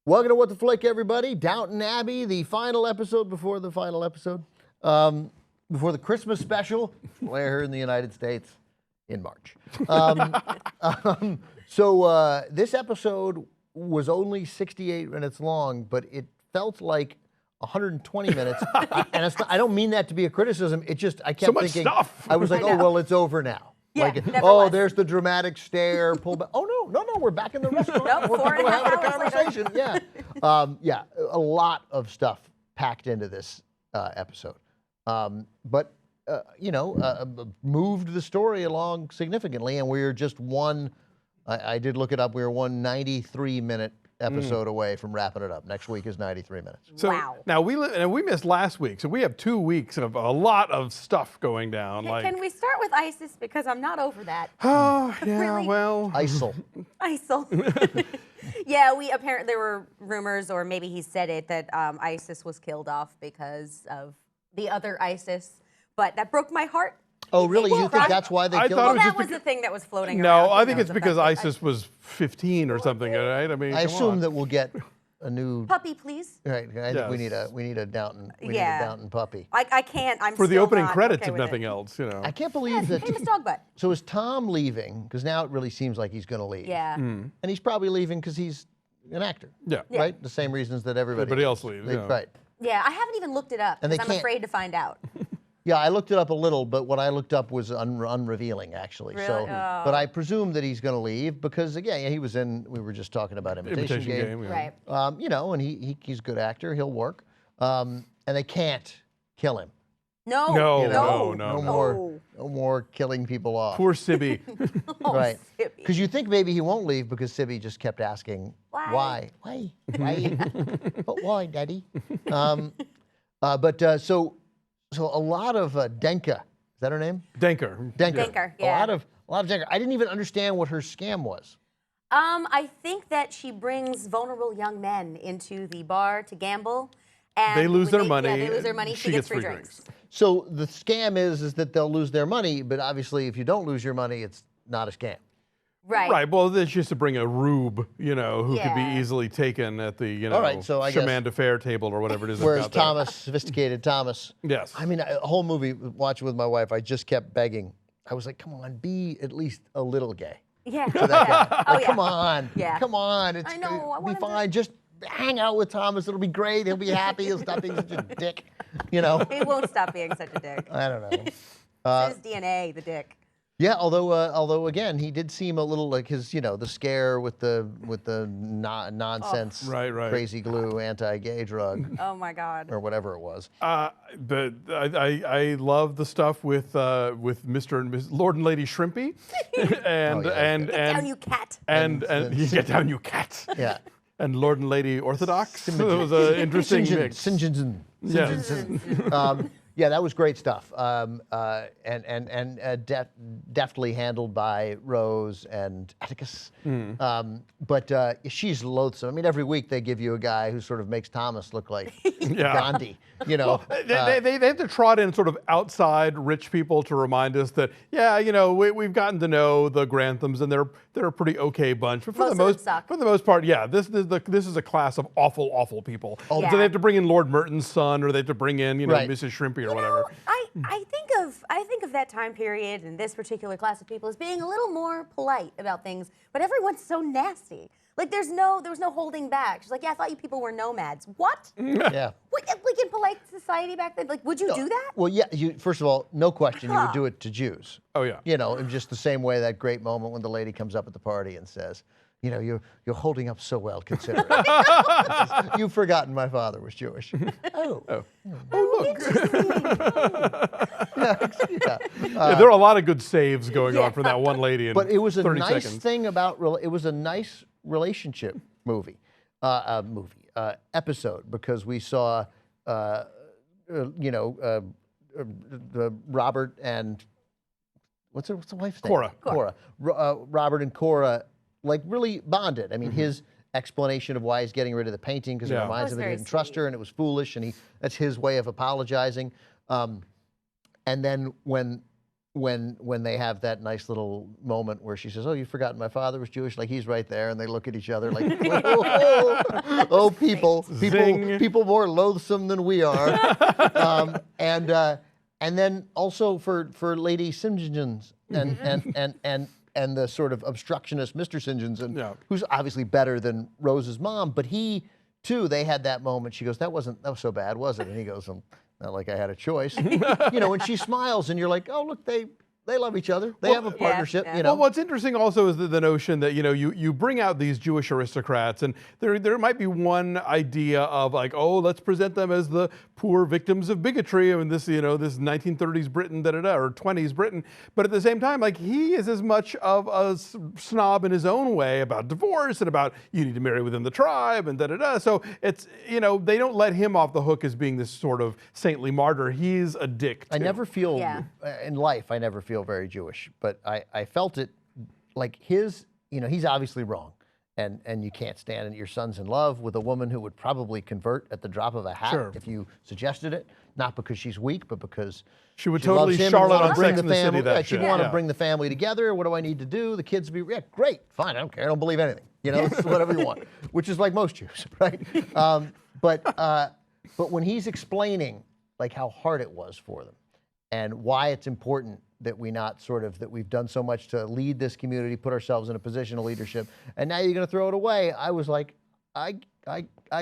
Welcome to What the Flick, everybody. Downton Abbey, the final episode before the final episode. Before the Christmas special, here in the United States in March. So this episode was only 68 minutes long, but it felt like 120 minutes. And it's not, I don't mean that to be a criticism. It just, I kept thinking, stuff. I was like, oh, well, it's over now. Yeah, like, was. There's the dramatic stare, pull back. Oh, no, we're back in the restaurant. Nope, We're 4.5 having a hours conversation. Yeah. A lot of stuff packed into this episode. But moved the story along significantly, and we're just I did look it up, we're one 93-minute episode away from wrapping it up. Next week is 93 minutes. So wow. Now we missed last week, so we have 2 weeks of a lot of stuff going down. Can we start with ISIS, because I'm not over that. Oh yeah, Really? well. ISIL. ISIL. Yeah, apparently there were rumors, or maybe he said it, that ISIS was killed off because of the other ISIS, but that broke my heart. Oh, really? You think that's why they I killed thought him? it was That just was the thing that was floating around. No, I Who think knows it's the because fact that ISIS was 15 or something, right? I mean, I come assume on. that we'll get a new. Puppy, please. Right. I think we Yes. need a Downton. We need a Yeah. Downton puppy. I can't. I'm For the still opening not credits, okay if with nothing it. else, you know. I can't believe that. Famous dog butt. So is Tom leaving? Because now it really seems like he's going to leave. Yeah. And he's probably leaving because he's an actor. Yeah. Yeah. Right. The same reasons that Everybody else leaves. Yeah. Right. Yeah, I haven't even looked it up And they because I'm can't- afraid to find out. Yeah, I looked it up a little, but what I looked up was unrevealing, actually. Really? So, Oh. but I presume that he's going to leave because, again, he was in. We were just talking about Imitation Game. Yeah. Right. And he's a good actor. He'll work. And they can't kill him. No. No, No more killing people off. Poor Sibby. Oh, Right. Sibby. Because you think maybe he won't leave because Sibby just kept asking, Why? Why? But why, Daddy? So a lot of Denka. Is that her name? Denker. Denker, yeah. A lot of Denker. I didn't even understand what her scam was. I think that she brings vulnerable young men into the bar to gamble. And They lose when their money. Yeah, they lose their money. She She gets gets free free drinks. So the scam is that they'll lose their money, but obviously if you don't lose your money, it's not a scam. Right. Right. Well, it's just to bring a rube, who could be Yeah. easily taken at the, All right, so I guess- chemin de fer table or whatever it is. they've Whereas got there. Thomas, sophisticated Thomas. Yes. I mean, a whole movie, watching with my wife, I just kept begging. I was like, come on, be at least a little gay. Yeah. That guy. Yeah. Oh, Like, yeah. Come on. Yeah. Come on. I know, I It'll want be him to- fine. Just hang out with Thomas. It'll be great. He'll be happy. He'll stop being such a dick. You know? He won't stop being such a dick. I don't know. It's his DNA, the dick. Yeah, although again, he did seem a little like his, the scare with the nonsense, Right. crazy glue, anti-gay drug, Oh my God. or whatever it was. But I love the stuff with Mr. and Ms. Lord and Lady Shrimpy, and yeah, and Get down, and you cat. and And- you get down, you cat. Yeah. And Lord and Lady Orthodox. It was an interesting mix. Yes. Yeah, that was great stuff. Deftly handled by Rose and Atticus. But she's loathsome. I mean, every week they give you a guy who sort of makes Thomas look like Gandhi. They have to trot in sort of outside rich people to remind us that, we've gotten to know the Granthams and they're a pretty okay bunch. But for Most of them suck. the most part, yeah, this is a class of awful people. Yeah. So they have to bring in Lord Merton's son, or they have to bring in Right. Mrs. Shrimpy or whatever. I think of that time period and this particular class of people as being a little more polite about things, but everyone's so nasty. Like there was no holding back. She's like, yeah, I thought you people were nomads. What? Yeah. What, like in polite society back then? Like, would you do that? Well, yeah. First of all, no question, you would Huh. do it to Jews. Oh yeah. In just the same way that great moment when the lady comes up at the party and says, you're holding up so well, considering. You've forgotten my father was Jewish. Oh. Look. Yeah. There are a lot of good saves going on for that one lady in But it was a 30 nice seconds. thing about it was a nice relationship episode, because we saw Robert and what's the wife's name? Cora. Robert and Cora like really bonded. I mean, his explanation of why he's getting rid of the painting because it Yeah. reminds him That that he was didn't very trust her and it was foolish, and that's his way of apologizing. And then when when they have that nice little moment where she says, "Oh, you've forgotten my father was Jewish," like he's right there, and they look at each other like, "Oh, people more loathsome than we are," and then also for Lady St. Johns and the sort of obstructionist Mr. St. Johns, who's obviously better than Rose's mom, but he too, they had that moment. She goes, "That was so bad, was it?" And he goes, "Not like I had a choice." You know, and she smiles, and you're like, "Oh, look, they love each other. They have a partnership." Yeah. You know. Well, what's interesting also is the notion that you bring out these Jewish aristocrats, and there might be one idea of like, oh, let's present them as the poor victims of bigotry and this this 1930s Britain or 20s Britain, but at the same time, like he is as much of a snob in his own way about divorce and about you need to marry within the tribe and da. So it's they don't let him off the hook as being this sort of saintly martyr. He's a dick too. I never feel in life. I never feel very Jewish, but I felt it like he's obviously wrong, and you can't stand it. Your son's in love with a woman who would probably convert at the drop of a hat if you suggested it, not because she's weak, but because she would totally Charlotte on Sex and the City that she'd want to bring the family together. What do I need to do? The kids would be great, fine, I don't care, I don't believe anything, whatever you want, which is like most Jews, right? But when he's explaining like how hard it was for them and why it's important that we've done so much to lead this community, put ourselves in a position of leadership, and now you're going to throw it away. I was like, I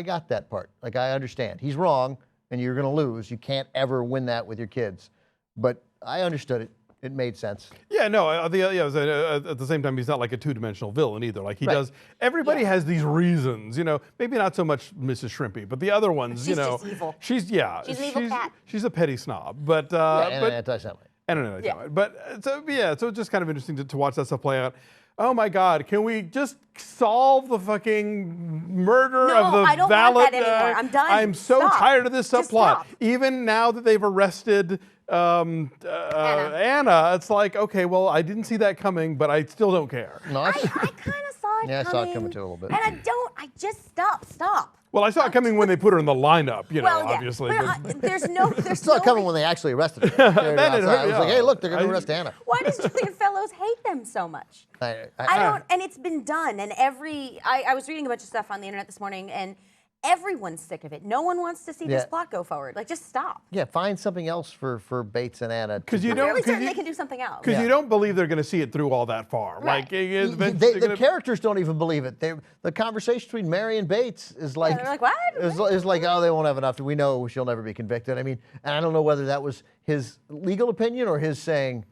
got that part. Like, I understand. He's wrong, and you're going to lose. You can't ever win that with your kids. But I understood it. It made sense. Yeah, no, at the same time, he's not like a two-dimensional villain either. Like he does, everybody has these reasons, maybe not so much Mrs. Shrimpy, but the other ones, she's just evil. She's an evil cat. She's a petty snob, but and an anti-Semite. And an anti-Semite. But so it's just kind of interesting to watch that stuff play out. Oh my God, can we just solve the fucking murder of the I don't valet? want that anymore. I'm done. I'm so tired of this subplot. Even now that they've arrested Anna, it's like, okay, well, I didn't see that coming, but I still don't care. No, I kind of saw it coming. I saw it coming too a little bit. And I just stop. Well, I saw it coming when they put her in the lineup, obviously. But there's no. I saw it coming when they actually arrested her. I was like, hey, look, they're going to arrest Anna. Why does Julian Fellows hate them so much? I don't, and it's been done. And I was reading a bunch of stuff on the internet this morning, and everyone's sick of it. No one wants to see this plot go forward. Like, just stop. Yeah, find something else for Bates and Anna. Because I'm really certain they can do something else. Because you don't believe they're going to see it through all that far. Right. Like, the characters don't even believe it. The conversation between Mary and Bates is like, they're like, what? Is like, oh, they won't have enough. We know she'll never be convicted. I mean, and I don't know whether that was his legal opinion or his saying,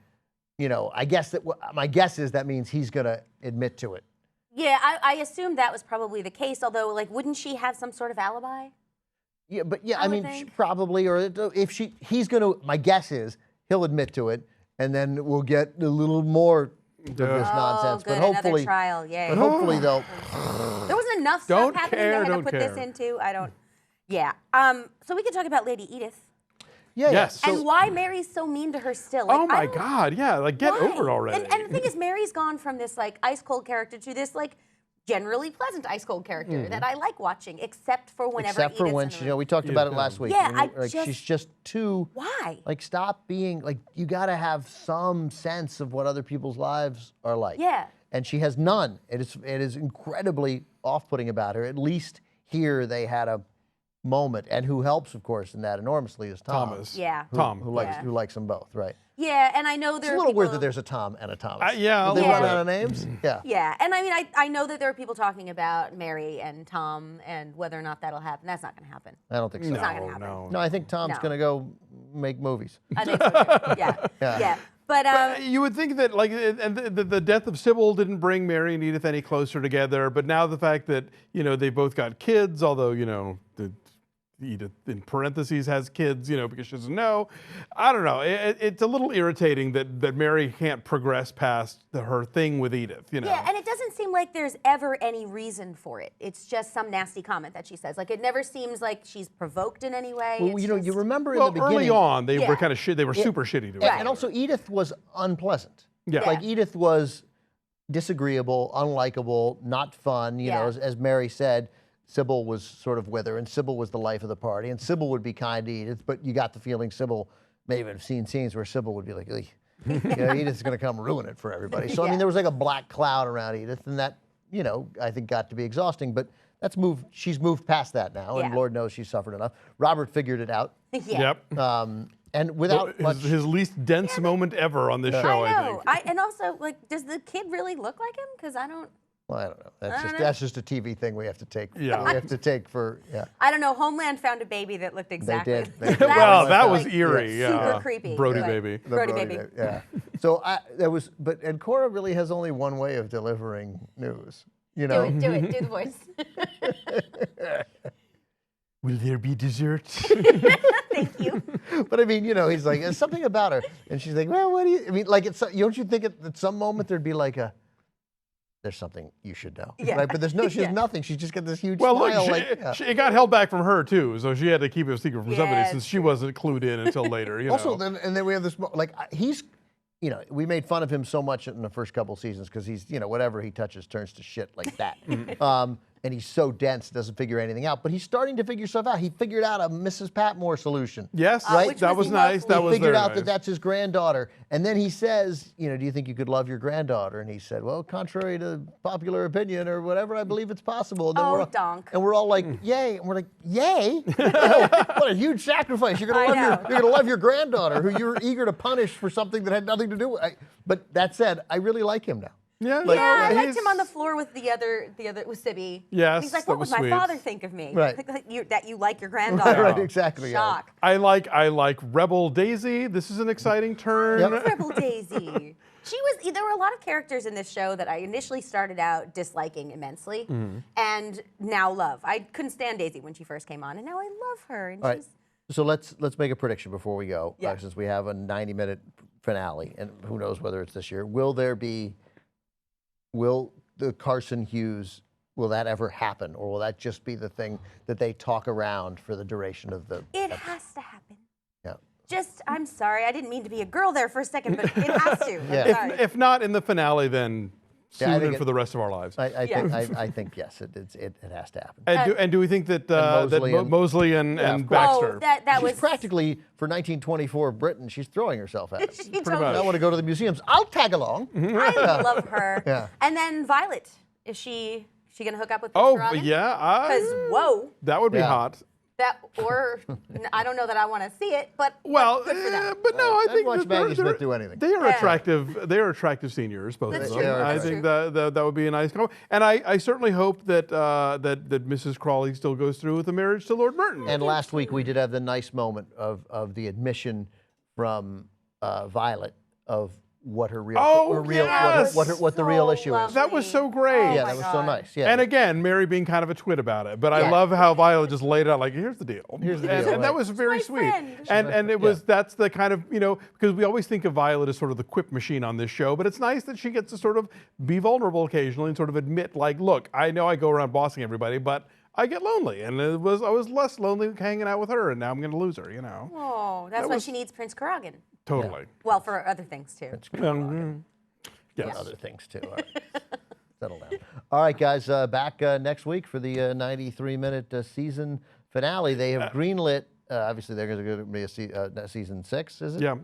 I guess that my guess is that means he's going to admit to it. Yeah, I assumed that was probably the case, although, like, wouldn't she have some sort of alibi? Yeah, but I mean, probably, or if he's going to, my guess is he'll admit to it, and then we'll get a little more of this nonsense. Good, but hopefully, another trial, yay. But hopefully they'll. There wasn't enough stuff happening they had to put this into. Yeah. So we could talk about Lady Edith. Yeah. Yes. And why Mary's so mean to her still. Like, oh my God, yeah, like get over it already. And the thing is, Mary's gone from this like ice cold character to this like generally pleasant ice cold character that I like watching, except for whenever. Except for when we talked about it last week. Yeah, she's just too. Why? Like, stop being like. You got to have some sense of what other people's lives are like. Yeah. And she has none. It is incredibly off-putting about her. At least here they had a moment, and who helps, of course, in that enormously is Thomas. Yeah. Who likes them both, right? Yeah, and I know It's a little weird that there's a Tom and a Thomas. Yeah. Did they run out of names? Yeah. Yeah, and I mean, I know that there are people talking about Mary and Tom and whether or not that'll happen. That's not going to happen. I don't think so. It's not going to happen. No, I think Tom's going to go make movies. I think so too. Yeah. But you would think that, like, and the death of Sybil didn't bring Mary and Edith any closer together. But now the fact that they both got kids, although Edith in parentheses has kids, because she doesn't know. I don't know. It's a little irritating that Mary can't progress past her thing with Edith. Yeah, and it doesn't seem like there's ever any reason for it. It's just some nasty comment that she says. Like, it never seems like she's provoked in any way. Well, you remember in the beginning. Early on, they were kind of they were super shitty to her. And also, Edith was unpleasant. Yeah. Like, Edith was disagreeable, unlikable, not fun. As Mary said, Sybil was sort of with her, and Sybil was the life of the party, and Sybil would be kind to Edith, but you got the feeling Sybil may even have seen scenes where Sybil would be like, Edith's going to come ruin it for everybody. So, I mean, there was like a black cloud around Edith, and that, I think got to be exhausting, but that's moved. She's moved past that now, and Lord knows she's suffered enough. Robert figured it out. Yep. And without much... his least dense moment ever on this show, I know. I think. And also, like, does the kid really look like him? Because I don't... Well, I don't know. That's just a TV thing we have to take. Yeah. We have to take for, I don't know. Homeland found a baby that looked exactly... They did. Well, that was like, eerie. Super creepy. Brody Like, baby. Brody baby. Yeah. So and Cora really has only one way of delivering news. Do it. Do the voice. Will there be dessert? Thank you. But I mean, he's like, there's something about her. And she's like, well, what do you, I mean, like, don't you think at some moment there'd be like there's something you should know. Yeah. Right? But she has nothing. She's just got this huge Well, smile. look, it got held back from her too, so she had to keep it a secret from somebody since she wasn't clued in until later. Also, then we have this, like, he's, we made fun of him so much in the first couple seasons because he's, whatever he touches turns to shit like that. And he's so dense, doesn't figure anything out. But he's starting to figure stuff out. He figured out a Mrs. Patmore solution. Yes, right? That was nice. That was He figured very out nice. that that's his granddaughter. And then he says, do you think you could love your granddaughter? And he said, well, contrary to popular opinion or whatever, I believe it's possible. And then donk. And we're all like, yay. And we're like, yay? What a huge sacrifice. You're gonna love your granddaughter, who you were eager to punish for something that had nothing to do with it. But that said, I really like him now. Yeah, I liked him on the floor with the other with Sibby. Yes, he's like, that what would was my sweet. father think of me? Right. That you like your granddaughter. Right, exactly. Shock. I like Rebel Daisy. This is an exciting turn. Yep. Rebel Daisy. There were a lot of characters in this show that I initially started out disliking immensely, and now love. I couldn't stand Daisy when she first came on, and now I love her. And All right. So let's make a prediction before we go, Yeah. since we have a 90-minute finale, and who knows whether it's this year. Will the Carson Hughes, will that ever happen? Or will that just be the thing that they talk around for the duration of the... It has to happen. Yeah. I'm sorry, I didn't mean to be a girl there for a second, but it has to. Yeah. I'm sorry. If not in the finale, then soon I think and for the rest of our lives. I think yes, it has to happen. And do we think that Mosley and of course. Baxter? That She's was practically, for 1924 Britain, she's throwing herself at it. She totally- I want to go to the museums. I'll tag along. I love her. Yeah. And then Violet, is she gonna hook up with Prince Karagan? Yeah. Because whoa, That would be Yeah. hot. I don't know that I want to see it, but Well, good for them. but no, I I'd think watch that Maggie Smith do anything. They are Yeah. attractive. They are attractive seniors, both That's of true. them. I That's think true. that would be a nice comment. And I certainly hope that that Mrs. Crawley still goes through with the marriage to Lord Merton. And last week we did have the nice moment of the admission from Violet of what her real, yes! what the real issue is. That was so great. Oh Yeah, my that was so God. nice. Yeah. And again, Mary being kind of a twit about it, but I Yeah. love how Violet just laid it out like, here's the deal. Here's the and, deal, and that right. was very She's my sweet. friend. And it was that's the kind of because we always think of Violet as sort of the quip machine on this show, but it's nice that she gets to sort of be vulnerable occasionally and sort of admit like, look, I know I go around bossing everybody, but I get lonely, and I was less lonely hanging out with her, and now I'm going to lose her. Oh, that's why she needs Prince Karagan. Totally. Well, for other things too. Yes. Other things too. All right. Settle down. All right, guys. Back next week for the 93-minute season finale. They have greenlit. Obviously, they're going to be a season 6, is it? Yeah.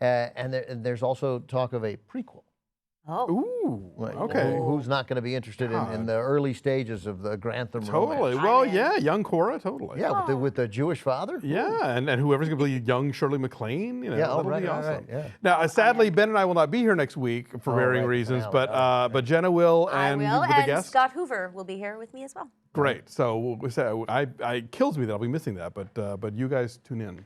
Yeah. And there's also talk of a prequel. Oh. Ooh. Like, Okay. Who's not going to be interested in the early stages of the Grantham Totally. romance? Well, I'm in. yeah, young Cora, totally. Yeah, with the Jewish father. Yeah, and whoever's going to be young Shirley MacLaine, Yeah, that'll right, be right, awesome. right, yeah. Now, sadly, Ben and I will not be here next week for varying right, reasons, finale. but Jenna will, I and will, with a and guest. Scott Hoover will be here with me as well. Great. So I kills me that I'll be missing that, but you guys tune in.